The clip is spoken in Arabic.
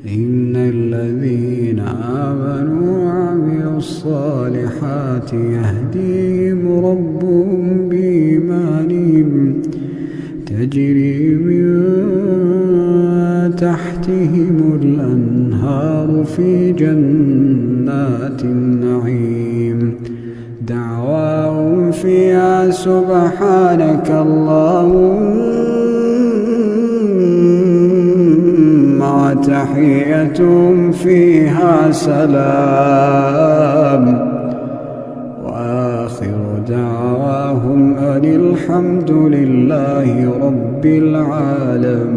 إن الذين آمنوا وعملوا الصالحات يهديهم ربهم بإيمانهم تجري من تحتهم الأنهار في جنات النعيم دعواهم فيها سبحانك اللهم وتحيتهم فيها سلام وآخر دعواهم أن الحمد لله رب العالمين.